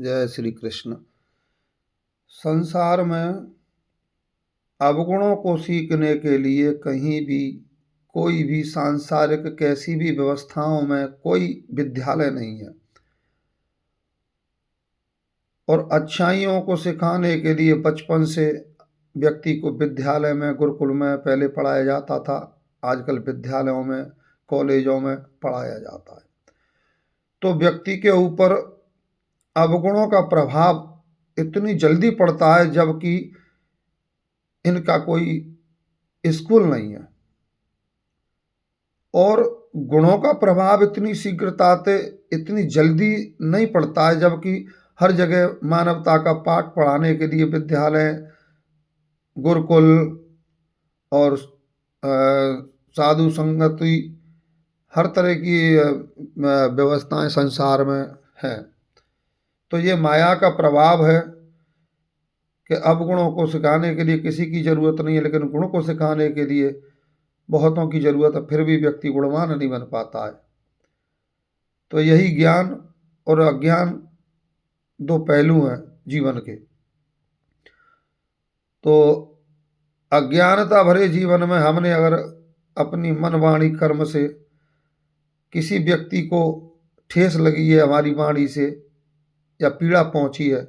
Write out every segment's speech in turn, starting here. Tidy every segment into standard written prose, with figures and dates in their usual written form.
जय श्री कृष्ण। संसार में अवगुणों को सीखने के लिए कहीं भी कोई भी सांसारिक कैसी भी व्यवस्थाओं में कोई विद्यालय नहीं है। और अच्छाइयों को सिखाने के लिए बचपन से व्यक्ति को विद्यालय में गुरुकुल में पहले पढ़ाया जाता था। आजकल विद्यालयों में कॉलेजों में पढ़ाया जाता है। तो व्यक्ति के ऊपर अवगुणों का प्रभाव इतनी जल्दी पड़ता है जबकि इनका कोई स्कूल नहीं है। और गुणों का प्रभाव इतनी शीघ्रता से इतनी जल्दी नहीं पड़ता है जबकि हर जगह मानवता का पाठ पढ़ाने के लिए विद्यालय, गुरुकुल और साधु संगति हर तरह की व्यवस्थाएं संसार में हैं। तो ये माया का प्रभाव है कि अवगुणों को सिखाने के लिए किसी की ज़रूरत नहीं है, लेकिन गुण को सिखाने के लिए बहुतों की ज़रूरत है, फिर भी व्यक्ति गुणवान नहीं बन पाता है। तो यही ज्ञान और अज्ञान दो पहलू हैं जीवन के। तो अज्ञानता भरे जीवन में हमने अगर अपनी मन वाणी कर्म से किसी व्यक्ति को ठेस लगी है, हमारी वाणी से या पीड़ा पहुंची है,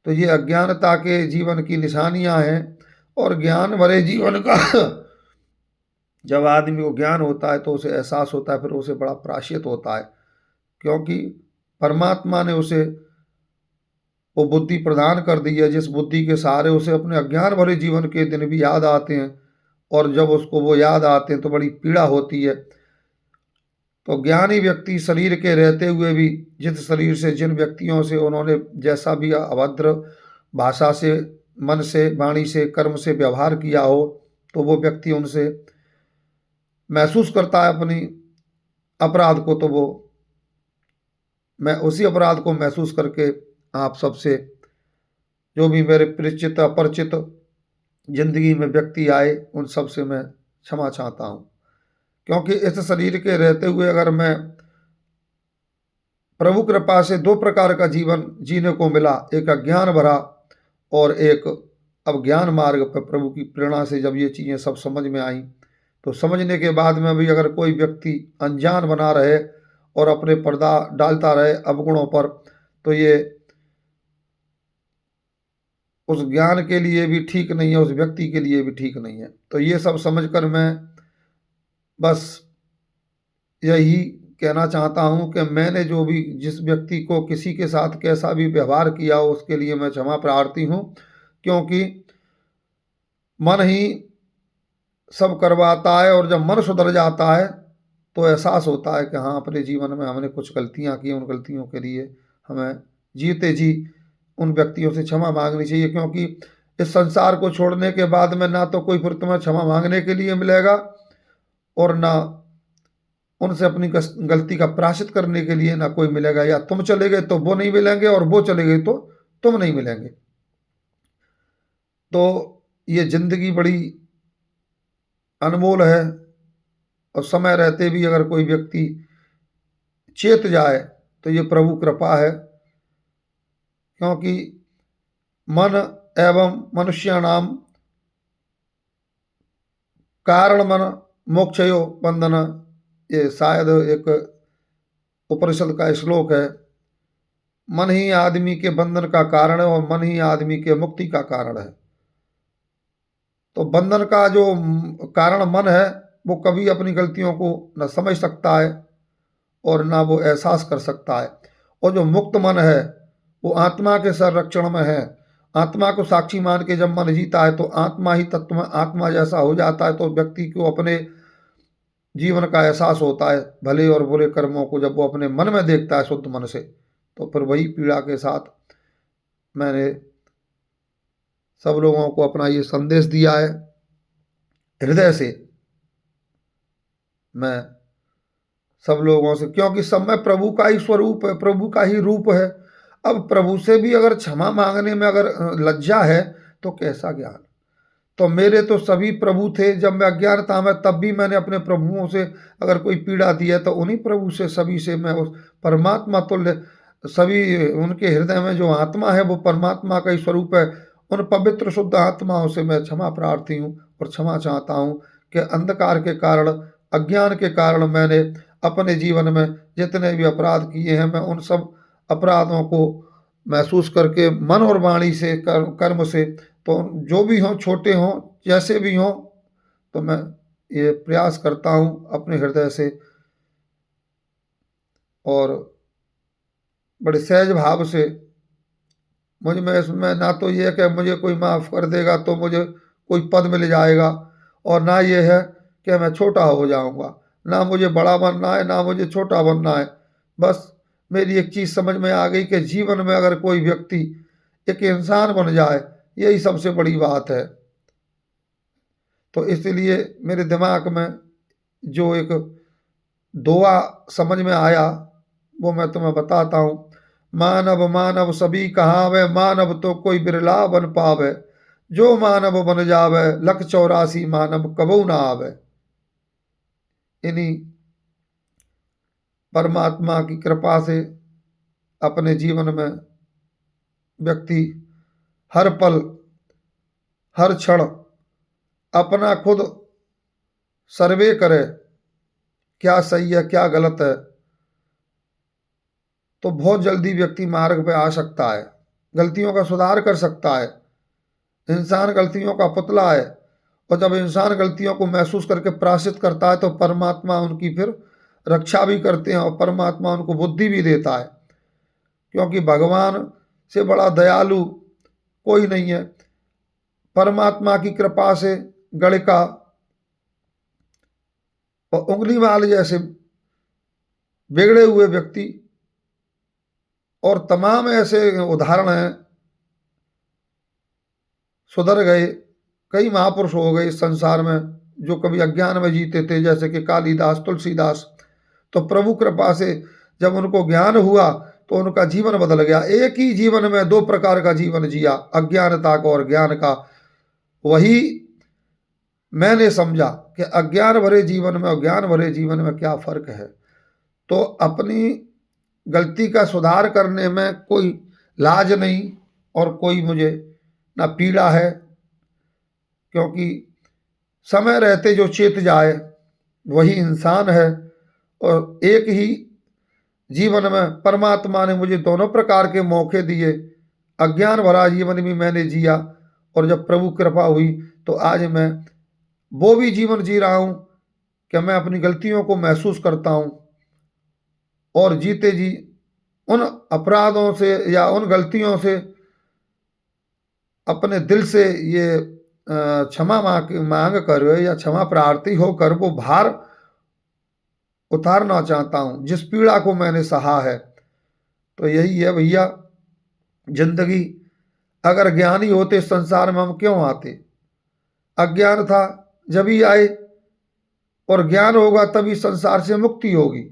तो ये अज्ञानता के जीवन की निशानियां हैं। और ज्ञान भरे जीवन का जब आदमी को ज्ञान होता है तो उसे एहसास होता है, फिर उसे बड़ा प्रायश्चित होता है, क्योंकि परमात्मा ने उसे वो बुद्धि प्रदान कर दी है जिस बुद्धि के सहारे उसे अपने अज्ञान भरे जीवन के दिन भी याद आते हैं। और जब उसको वो याद आते हैं तो बड़ी पीड़ा होती है। तो ज्ञानी व्यक्ति शरीर के रहते हुए भी जिस शरीर से जिन व्यक्तियों से उन्होंने जैसा भी अभद्र भाषा से, मन से, वाणी से, कर्म से व्यवहार किया हो, तो वो व्यक्ति उनसे महसूस करता है अपनी अपराध को। तो वो मैं उसी अपराध को महसूस करके आप सबसे, जो भी मेरे परिचित अपरिचित जिंदगी में व्यक्ति आए, उन सब से मैं क्षमा चाहता हूँ। क्योंकि इस शरीर के रहते हुए अगर मैं प्रभु कृपा से दो प्रकार का जीवन जीने को मिला, एक अज्ञान भरा और एक अब ज्ञान मार्ग पर प्रभु की प्रेरणा से जब ये चीज़ें सब समझ में आई, तो समझने के बाद में भी अगर कोई व्यक्ति अनजान बना रहे और अपने पर्दा डालता रहे अवगुणों पर, तो ये उस ज्ञान के लिए भी ठीक नहीं है, उस व्यक्ति के लिए भी ठीक नहीं है। तो ये सब समझकर मैं बस यही कहना चाहता हूँ कि मैंने जो भी जिस व्यक्ति को किसी के साथ कैसा भी व्यवहार किया हो उसके लिए मैं क्षमा प्रार्थी हूँ। क्योंकि मन ही सब करवाता है, और जब मन सुधर जाता है तो एहसास होता है कि हाँ, अपने जीवन में हमने कुछ गलतियाँ की, उन गलतियों के लिए हमें जीते जी उन व्यक्तियों से क्षमा मांगनी चाहिए। क्योंकि इस संसार को छोड़ने के बाद में ना तो कोई फिर तुम्हें क्षमा मांगने के लिए मिलेगा और ना उनसे अपनी गलती का प्रायश्चित करने के लिए ना कोई मिलेगा। या तुम चले गए तो वो नहीं मिलेंगे और वो चले गए तो तुम नहीं मिलेंगे। तो ये जिंदगी बड़ी अनमोल है, और समय रहते भी अगर कोई व्यक्ति चेत जाए तो ये प्रभु कृपा है। क्योंकि मन एवं मनुष्याणाम कारण मन मोक्षयो बंधन, ये शायद एक उपनिषद का श्लोक है। मन ही आदमी के बंधन का कारण है और मन ही आदमी के मुक्ति का कारण है। तो बंधन का जो कारण मन है वो कभी अपनी गलतियों को न समझ सकता है और ना वो एहसास कर सकता है। और जो मुक्त मन है वो आत्मा के संरक्षण में है। आत्मा को साक्षी मान के जब मन जीता है तो आत्मा ही तत्व में आत्मा जैसा हो जाता है। तो व्यक्ति को अपने जीवन का एहसास होता है, भले और बुरे कर्मों को जब वो अपने मन में देखता है शुद्ध मन से, तो फिर वही पीड़ा के साथ मैंने सब लोगों को अपना ये संदेश दिया है। हृदय से मैं सब लोगों से, क्योंकि सब में प्रभु का ही स्वरूप है, प्रभु का ही रूप है। अब प्रभु से भी अगर क्षमा मांगने में अगर लज्जा है तो कैसा ज्ञान। तो मेरे तो सभी प्रभु थे, जब मैं अज्ञानता में तब भी मैंने अपने प्रभुओं से अगर कोई पीड़ा दी है तो उन्हीं प्रभु से, सभी से मैं उस परमात्मा तुल्य सभी उनके हृदय में जो आत्मा है वो परमात्मा का ही स्वरूप है। उन पवित्र शुद्ध आत्माओं से मैं क्षमा प्रार्थी हूँ और क्षमा चाहता हूँ कि अंधकार के कारण, अज्ञान के कारण मैंने अपने जीवन में जितने भी अपराध किए हैं, मैं उन सब अपराधों को महसूस करके मन और वाणी से, कर्म से, तो जो भी हों, छोटे हों, जैसे भी हों, तो मैं ये प्रयास करता हूँ अपने हृदय से और बड़े सहज भाव से। मुझ में इसमें ना तो ये है कि मुझे कोई माफ़ कर देगा तो मुझे कोई पद मिल जाएगा, और ना ये है कि मैं छोटा हो जाऊंगा। ना मुझे बड़ा बनना है, ना मुझे छोटा बनना है। बस मेरी एक चीज़ समझ में आ गई कि जीवन में अगर कोई व्यक्ति एक इंसान बन जाए, यही सबसे बड़ी बात है। तो इसलिए मेरे दिमाग में जो एक दुआ समझ में आया वो मैं तुम्हें बताता हूँ। मानव मानव सभी कहावे, मानव तो कोई बिरला बन पावे। जो मानव बन जावे, लख 84 मानव कबू ना आवे। इन्हीं परमात्मा की कृपा से अपने जीवन में व्यक्ति हर पल, हर क्षण अपना खुद सर्वे करे, क्या सही है क्या गलत है, तो बहुत जल्दी व्यक्ति मार्ग पे आ सकता है, गलतियों का सुधार कर सकता है। इंसान गलतियों का पुतला है, और जब इंसान गलतियों को महसूस करके प्रायश्चित करता है तो परमात्मा उनकी फिर रक्षा भी करते हैं और परमात्मा उनको बुद्धि भी देता है, क्योंकि भगवान से बड़ा दयालु कोई नहीं है। परमात्मा की कृपा से गणिका और उंगली माल जैसे बिगड़े हुए व्यक्ति और तमाम ऐसे उदाहरण हैं, सुधर गए, कई महापुरुष हो गए इस संसार में जो कभी अज्ञान में जीते थे, जैसे कि कालिदास, तुलसीदास। तो प्रभु कृपा से जब उनको ज्ञान हुआ तो उनका जीवन बदल गया। एक ही जीवन में दो प्रकार का जीवन जिया, अज्ञानता का और ज्ञान का। वही मैंने समझा कि अज्ञान भरे जीवन में और ज्ञान भरे जीवन में क्या फर्क है। तो अपनी गलती का सुधार करने में कोई लाज नहीं और कोई मुझे ना पीड़ा है, क्योंकि समय रहते जो चेत जाए वही इंसान है। और एक ही जीवन में परमात्मा ने मुझे दोनों प्रकार के मौके दिए। अज्ञान भरा जीवन भी मैंने जिया, और जब प्रभु कृपा हुई तो आज मैं वो भी जीवन जी रहा हूँ कि मैं अपनी गलतियों को महसूस करता हूँ और जीते जी उन अपराधों से या उन गलतियों से अपने दिल से ये क्षमा मांग कर या क्षमा प्रार्थी होकर वो भार उतारना चाहता हूँ जिस पीड़ा को मैंने सहा है। तो यही है भैया जिंदगी। अगर ज्ञानी होते संसार में हम क्यों आते? अज्ञान था जब ही आए, और ज्ञान होगा तभी संसार से मुक्ति होगी।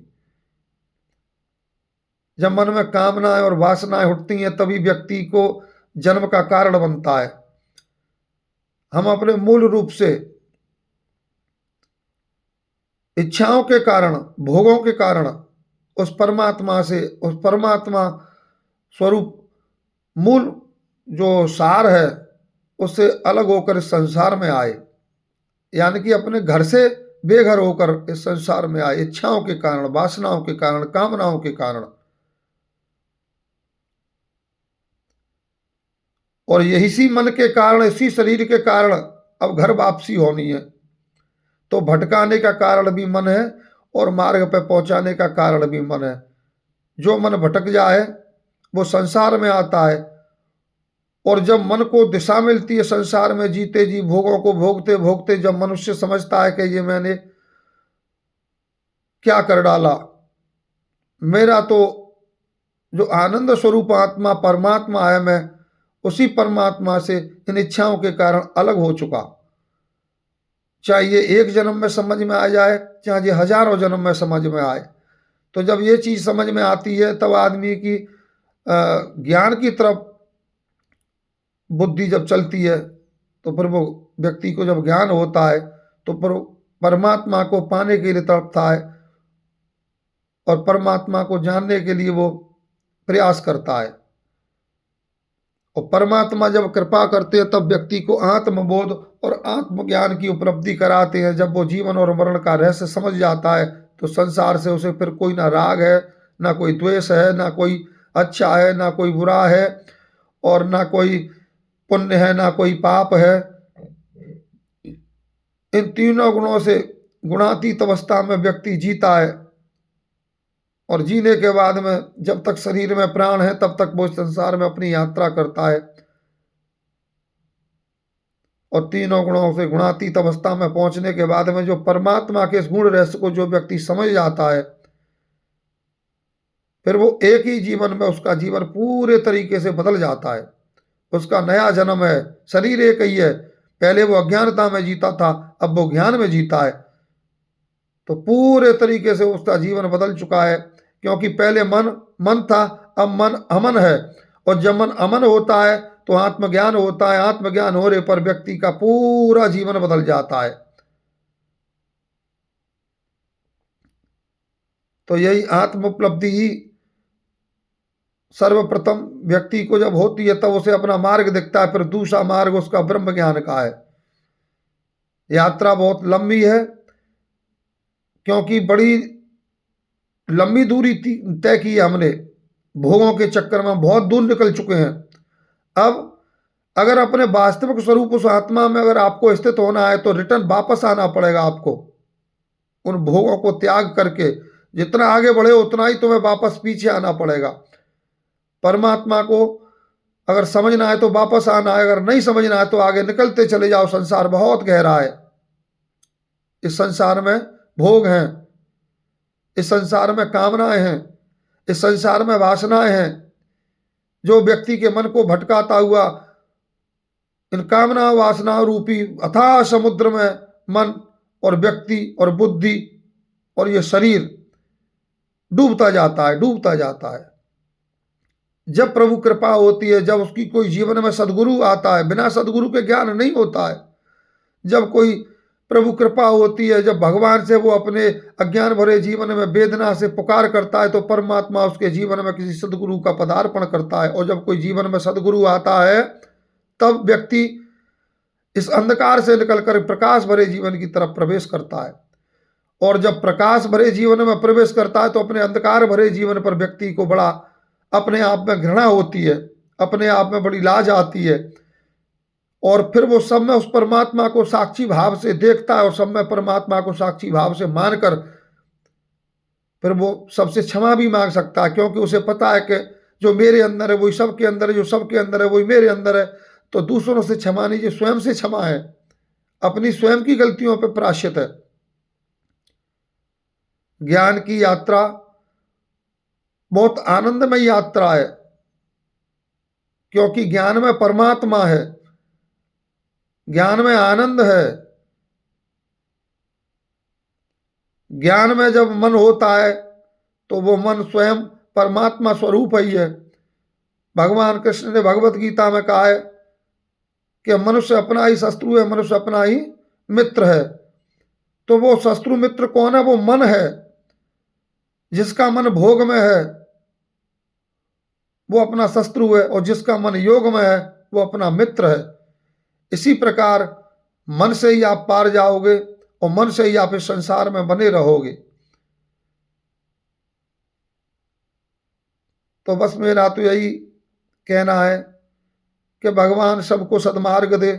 जब मन में कामनाएं और वासनाएं उठती हैं तभी व्यक्ति को जन्म का कारण बनता है। हम अपने मूल रूप से इच्छाओं के कारण, भोगों के कारण उस परमात्मा से, उस परमात्मा स्वरूप मूल जो सार है उससे अलग होकर इस संसार में आए, यानी कि अपने घर से बेघर होकर इस संसार में आए, इच्छाओं के कारण, वासनाओं के कारण, कामनाओं के कारण। और यही सी मन के कारण, इसी शरीर के कारण अब घर वापसी होनी है। तो भटकाने का कारण भी मन है और मार्ग पर पहुंचाने का कारण भी मन है। जो मन भटक जाए वो संसार में आता है, और जब मन को दिशा मिलती है संसार में जीते जी, भोगों को भोगते भोगते, जब मनुष्य समझता है कि ये मैंने क्या कर डाला, मेरा तो जो आनंद स्वरूप आत्मा परमात्मा है, मैं उसी परमात्मा से इन इच्छाओं के कारण अलग हो चुका। चाहे ये एक जन्म में समझ में आ जाए, चाहे ये हजारों जन्म में समझ में आए। तो जब ये चीज समझ में आती है तब आदमी की ज्ञान की तरफ बुद्धि जब चलती है, तो फिर वो व्यक्ति को जब ज्ञान होता है तो फिर परमात्मा को पाने के लिए तड़पता है, और परमात्मा को जानने के लिए वो प्रयास करता है। और परमात्मा जब कृपा करते हैं तब व्यक्ति को आत्मबोध और आत्मज्ञान की उपलब्धि कराते हैं। जब वो जीवन और मरण का रहस्य समझ जाता है तो संसार से उसे फिर कोई ना राग है, ना कोई द्वेष है, ना कोई अच्छा है, ना कोई बुरा है, और ना कोई पुण्य है, ना कोई पाप है। इन तीनों गुणों से गुणातीत अवस्था में व्यक्ति जीता है, और जीने के बाद में जब तक शरीर में प्राण है तब तक वो संसार में अपनी यात्रा करता है। और तीनों गुणों से गुणातीत अवस्था में पहुंचने के बाद में जो परमात्मा के इस गुण रहस्य को जो व्यक्ति समझ जाता है, फिर वो एक ही जीवन में उसका जीवन पूरे तरीके से बदल जाता है। उसका नया जन्म है, शरीर एक ही है, पहले वो अज्ञानता में जीता था, अब वो ज्ञान में जीता है। तो पूरे तरीके से उसका जीवन बदल चुका है, क्योंकि पहले मन मन था, अब मन अमन है। और जब मन अमन होता है तो आत्मज्ञान होता है। आत्मज्ञान होने पर व्यक्ति का पूरा जीवन बदल जाता है। तो यही आत्म उपलब्धि ही सर्वप्रथम व्यक्ति को जब होती है तब उसे अपना मार्ग दिखता है। फिर दूसरा मार्ग उसका ब्रह्म ज्ञान का है। यात्रा बहुत लंबी है, क्योंकि बड़ी लंबी दूरी तय की है हमने। भोगों के चक्कर में बहुत दूर निकल चुके हैं। अब अगर अपने वास्तविक स्वरूप उस आत्मा में अगर आपको स्थित होना है तो रिटर्न वापस आना पड़ेगा आपको। उन भोगों को त्याग करके जितना आगे बढ़े उतना ही तुम्हें वापस पीछे आना पड़ेगा। परमात्मा को अगर समझना है तो वापस आना है, अगर नहीं समझना है तो आगे निकलते चले जाओ। संसार बहुत गहरा है। इस संसार में भोग हैं, इस संसार में कामनाएं हैं, इस संसार में वासनाएं हैं। जो व्यक्ति के मन को भटकाता हुआ इन कामना वासना रूपी अथाह समुद्र में मन और व्यक्ति और बुद्धि और ये शरीर डूबता जाता है, डूबता जाता है। जब प्रभु कृपा होती है, जब उसकी कोई जीवन में सदगुरु आता है, बिना सदगुरु के ज्ञान नहीं होता है। जब कोई प्रभु कृपा होती है, जब भगवान से वो अपने अज्ञान भरे जीवन में वेदना से पुकार करता है तो परमात्मा उसके जीवन में किसी सदगुरु का पदार्पण करता है। और जब कोई जीवन में सदगुरु आता है तब व्यक्ति इस अंधकार से निकलकर प्रकाश भरे जीवन की तरफ प्रवेश करता है। और जब प्रकाश भरे जीवन में प्रवेश करता है तो अपने अंधकार भरे जीवन पर व्यक्ति को बड़ा अपने आप में घृणा होती है, अपने आप में बड़ी लाज आती है। और फिर वो सब में उस परमात्मा को साक्षी भाव से देखता है और सब में परमात्मा को साक्षी भाव से मानकर फिर वो सबसे क्षमा भी मांग सकता है, क्योंकि उसे पता है कि जो मेरे अंदर है वही सबके अंदर है, जो सबके अंदर है वही मेरे अंदर है। तो दूसरों से क्षमा नहीं, जो स्वयं से क्षमा है, अपनी स्वयं की गलतियों पर प्रायश्चित है। ज्ञान की यात्रा बहुत आनंदमय यात्रा है, क्योंकि ज्ञान में परमात्मा है, ज्ञान में आनंद है। ज्ञान में जब मन होता है तो वो मन स्वयं परमात्मा स्वरूप ही है। भगवान कृष्ण ने भगवत गीता में कहा है कि मनुष्य अपना ही शत्रु है, मनुष्य अपना ही मित्र है। तो वो शत्रु मित्र कौन है? वो मन है। जिसका मन भोग में है वो अपना शत्रु है, और जिसका मन योग में है वो अपना मित्र है। इसी प्रकार मन से ही आप पार जाओगे और मन से ही आप इस संसार में बने रहोगे। तो बस मेरा तो यही कहना है कि भगवान सबको सद्मार्ग दे,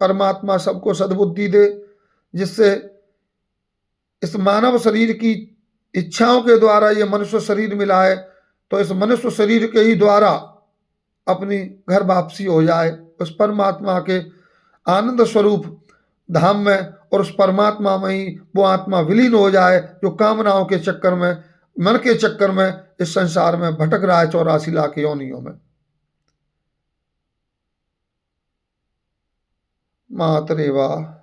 परमात्मा सबको सद्बुद्धि दे, जिससे इस मानव शरीर की इच्छाओं के द्वारा ये मनुष्य शरीर मिला है, तो इस मनुष्य शरीर के ही द्वारा अपनी घर वापसी हो जाए उस परमात्मा के आनंद स्वरूप धाम में, और उस परमात्मा में ही वो आत्मा विलीन हो जाए जो कामनाओं के चक्कर में, मन के चक्कर में इस संसार में भटक रहा है 84 लाख योनियों में। मातरे वाह।